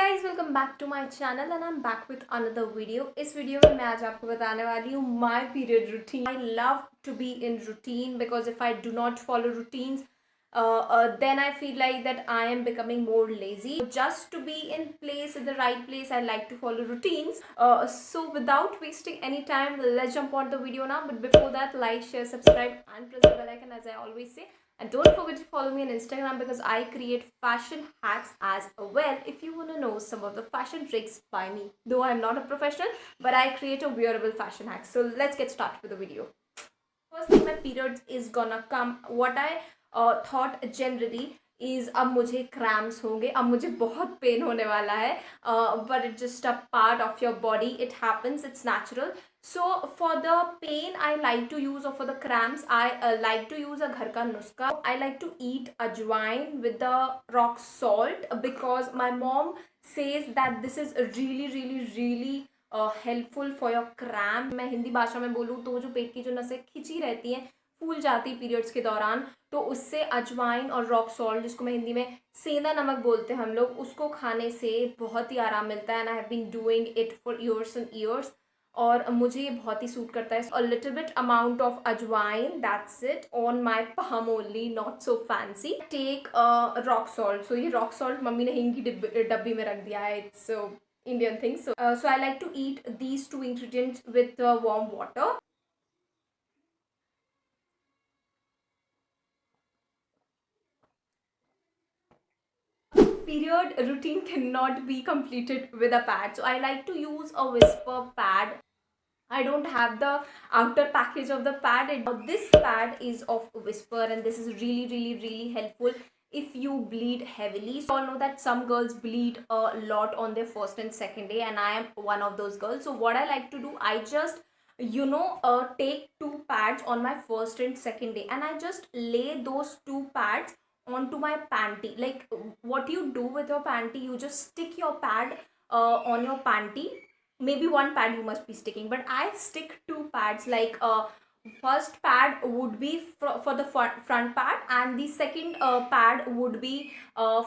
Guys welcome back to my channel and I am back with another video. इस video में मैं आज आपको बताने वाली हूँ my period routine. I love to be in routine because if I do not follow routines then I feel like that I am becoming more lazy. Just to be in place, in the right place, I like to follow routines. So without wasting any time, let's jump on the video now. But before that, like, share, subscribe and press the bell icon as I always say. And don't forget to follow me on Instagram because I create fashion hacks as well. If you want to know some of the fashion tricks by me, though I'm not a professional, but I create a wearable fashion hack. So let's get started with the video. First thing, my periods is gonna come. What I thought generally is अब मुझे cramps होंगे, अब मुझे बहुत pen होने वाला है, but it's just a part of your body. It happens, it's natural. So for the pain I like to use, or for the cramps I like to use a घर का नुस्खा. I like to eat ajwain with the rock salt because my mom says that this is really helpful for your cramp. मैं हिंदी भाषा में बोलूँ तो जो पेट की जो नसें खिंची रहती हैं, फूल जाती पीरियड्स के दौरान, तो उससे अजवाइन और रॉक सॉल्ट, जिसको मैं हिंदी में सेंधा नमक बोलते हैं हम लोग, उसको खाने से बहुत ही आराम मिलता है. And I have been doing it for years and years और मुझे ये बहुत ही सूट करता है. A little bit amount of ajwain, that's it, on my palm only, not so fancy. Take rock salt. So ये रॉक सॉल्ट मम्मी ने हिंग की डब्बी में रख दिया है. It's Indian thing. So I like to eat these two ingredients with warm water. Period routine cannot be completed with a pad, so I like to use a whisper pad. I don't have the outer package of the pad. This pad is of whisper and this is really helpful if you bleed heavily. So all know that some girls bleed a lot on their first and second day, and I am one of those girls. So what I like to do, I just take two pads on my first and second day, and I just lay those two pads onto my panty. Like what you do with your panty, you just stick your pad on your panty. Maybe one pad you must be sticking, but I stick two pads. Like first pad would be for the front pad, and the second pad would be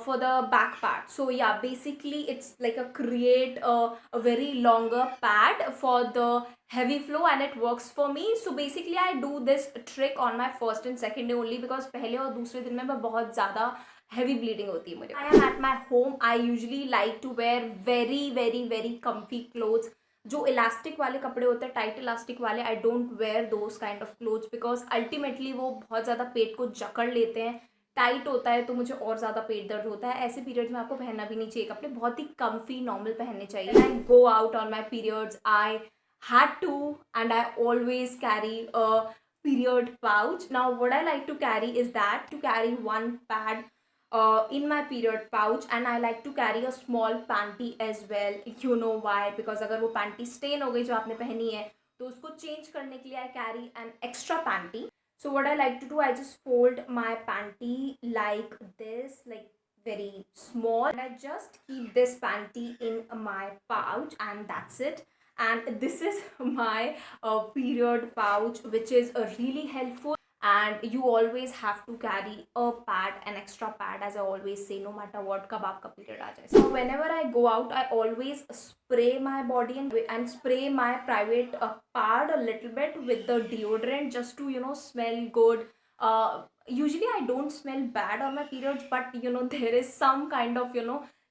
for the back pad. So yeah, basically it's like a create a very longer pad for the heavy flow, and it works for me. So basically I do this trick on my first and second day only because पहले और दूसरे दिन में मैं बहुत ज़्यादा heavy bleeding होती है मुझे. I am at my home. I usually like to wear very comfy clothes. जो इलास्टिक वाले कपड़े होते हैं, टाइट इलास्टिक वाले, I don't wear those kind of clothes because ultimately वो बहुत ज़्यादा पेट को जकड़ लेते हैं. टाइट होता है तो मुझे और ज़्यादा पेट दर्द होता है. ऐसे पीरियड्स में आपको पहनना भी नहीं चाहिए कपड़े, बहुत ही कम्फी नॉर्मल पहनने चाहिए. I go out on my periods, I had to, and I always carry a period pouch. Now what I like to carry is that to carry one pad in my period pouch, and I like to carry a small panty as well. You know why? Because अगर वो panty stain हो गई जो आपने पहनी है, तो उसको change करने के लिए I carry an extra panty. So what I like to do, I just fold my panty like this, like very small, and I just keep this panty in my pouch, and that's it. And this is my period pouch, which is really helpful. And you always have to carry a pad, an extra pad, as I always say, no matter what, कब आपका period आ जाए. So whenever I go out, I always spray my body and spray my private part a little bit with the deodorant, just to smell good. Usually I don't smell bad on my periods, but there is some kind of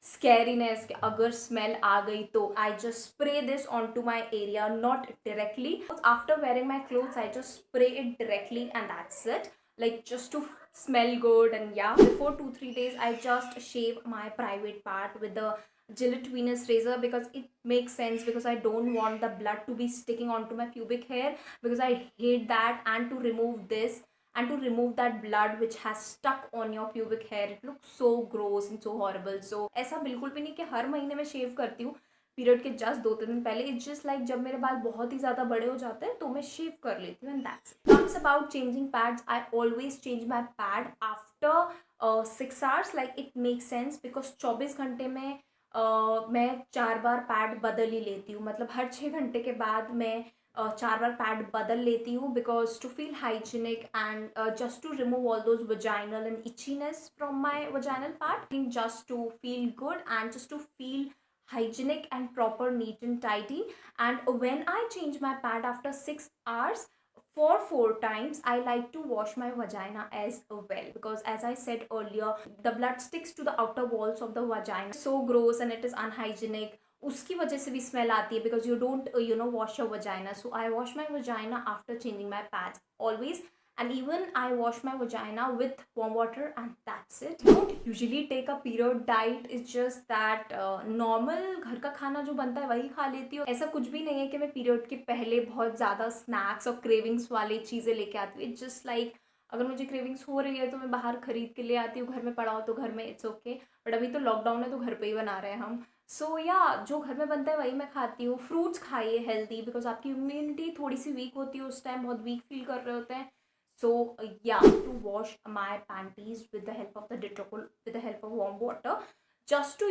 scariness कि अगर smell आ गई तो I just spray this onto my area, not directly. After wearing my clothes, I just spray it directly, and that's it, like just to smell good. And yeah, before 2-3 days I just shave my private part with the Gillette Venus razor because it makes sense, because I don't want the blood to be sticking onto my pubic hair, because I hate that. And to remove this and to remove that blood which has stuck on your pubic hair, it looks so gross and so horrible. So ऐसा बिल्कुल भी नहीं कि हर महीने में शेव करती हूँ period के जस्ट 2-3 दिन पहले. इट्स जस्ट लाइक जब मेरे बाल बहुत ही ज़्यादा बड़े हो जाते हैं तो मैं शेव कर लेती हूँ, and that's it. Comes about changing pads, I always change my pad after 6 hours. Like it make sense because 24 घंटे में मैं 4 बार पैड बदल ही लेती हूँ, मतलब हर 6 घंटे के बाद मैं 4 बार पैड बदल लेती हूँ, because to feel hygienic and just to remove all those vaginal and itchiness from my vaginal part, just to feel good and just to feel hygienic and proper, neat and tidy. And when I change my pad after 6 hours for 4 times, I like to wash my vagina as well, because as I said earlier, the blood sticks to the outer walls of the vagina, so gross and it is unhygienic. उसकी वजह से भी smell आती है, because you don't wash your vagina. So I wash my vagina after changing my pads always. And even I wash my vagina with warm water, and that's it. I don't usually take a period diet. It's just that normal घर का खाना जो बनता है वही खा लेती हूँ. ऐसा कुछ भी नहीं है कि मैं पीरियड के पहले बहुत ज़्यादा स्नैक्स और क्रेविंग्स वाली चीज़ें लेके आती हूँ. इट्स जस्ट लाइक अगर मुझे क्रेविंग्स हो रही है तो मैं बाहर खरीद के ले आती हूँ, घर में पड़ा हो तो घर में इट्स ओके. बट अभी तो लॉकडाउन है तो घर पे ही बना रहे हैं हम. सो या जो घर में बनता है वही मैं खाती हूँ. फ्रूट्स खाइए हेल्दी, बिकॉज आपकी इम्यूनिटी थोड़ी सी वीक होती है उस टाइम, बहुत वीक फील कर रहे होते हैं. So yeah, to wash my panties with the help of the Dettol, with the help of warm water, just to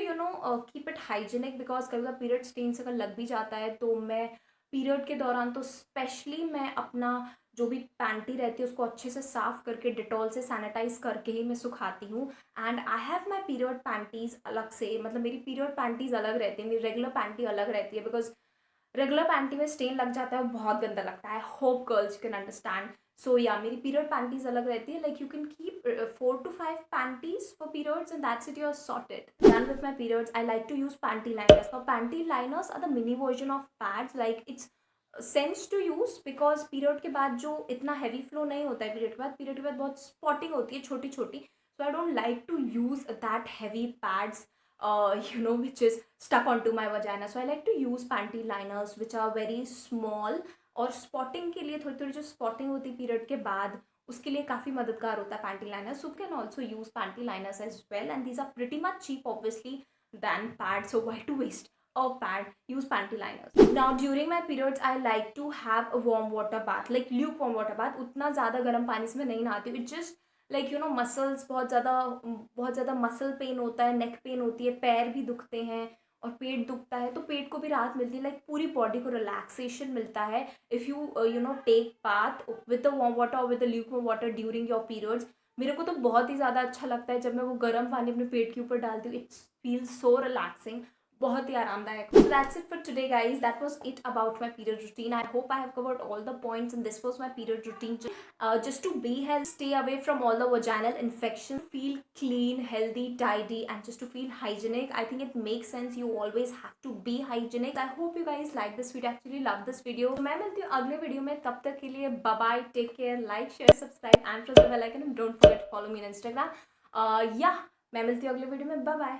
keep it hygienic, because कभी कभी पीरियड स्टेन से अगर लग भी जाता है तो मैं पीरियड के दौरान तो स्पेशली मैं अपना जो भी पैंटी रहती है उसको अच्छे से साफ करके डिटॉल से सैनिटाइज करके ही मैं सुखाती हूँ. And I have my period panties अलग से, मतलब मेरी पीरियड पैंटीज अलग रहती है, मेरी रेगुलर पैंटी अलग रहती है, बिकॉज रेगुलर पैंटी में स्टेन लग जाता है, बहुत गंदा लगता है. Hope girls you can understand. So yeah मेरी पीरियड पैंटीज अलग रहती है. Like you can keep 4 to 5 panties for periods and that's it, you are sorted. Done with my periods. I like to use panty liners. For panty liners are the mini version of pads. Like it's sense to use, because period के बाद जो इतना heavy flow नहीं होता है period के बाद बहुत स्पॉटिंग होती है छोटी छोटी. So I don't like to use that heavy pads which is stuck onto my vagina. So I like to use panty liners which are very small. और स्पॉटिंग के लिए थोड़ी थोड़ी जो स्पॉटिंग होती है पीरियड के बाद, उसके लिए काफ़ी मददगार होता है panty liner. So can also use panty liners as well, and these are pretty much cheap obviously than pads. So why to waste a pad? Use panty liners. Now during my periods I like to have a warm water bath, like lukewarm water bath. उतना ज़्यादा गर्म पानी से मैं नहीं नहाती हूँ. It just like muscles बहुत ज़्यादा मसल पेन होता है, नेक पेन होती है, पैर भी दुखते हैं और पेट दुखता है, तो पेट को भी राहत मिलती है. लाइक पूरी बॉडी को रिलैक्सेशन मिलता है if you take bath with the warm water और with the lukewarm water during your periods. मेरे को तो बहुत ही ज़्यादा अच्छा लगता है जब मैं वो गर्म पानी अपने पेट के ऊपर डालती हूँ. इट्स फील्स सो रिलैक्सिंग, बहुत ही आरामदायक. So that's it for today guys. That was it about my period routine. I hope I have covered all the points and this was my period routine. Just to be healthy, stay away from all the vaginal infections, feel clean, healthy, tidy, and just to feel hygienic. I think it makes sense. You always have to be hygienic. I hope you guys like this video. Actually love this video. तो मैं मिलती हूँ अगले video में. तब तक के लिए bye bye, take care, like, share, subscribe and press the bell icon and don't forget to follow me on Instagram. Yeah, मैं मिलती हूँ अगले वीडियो में. Bye bye.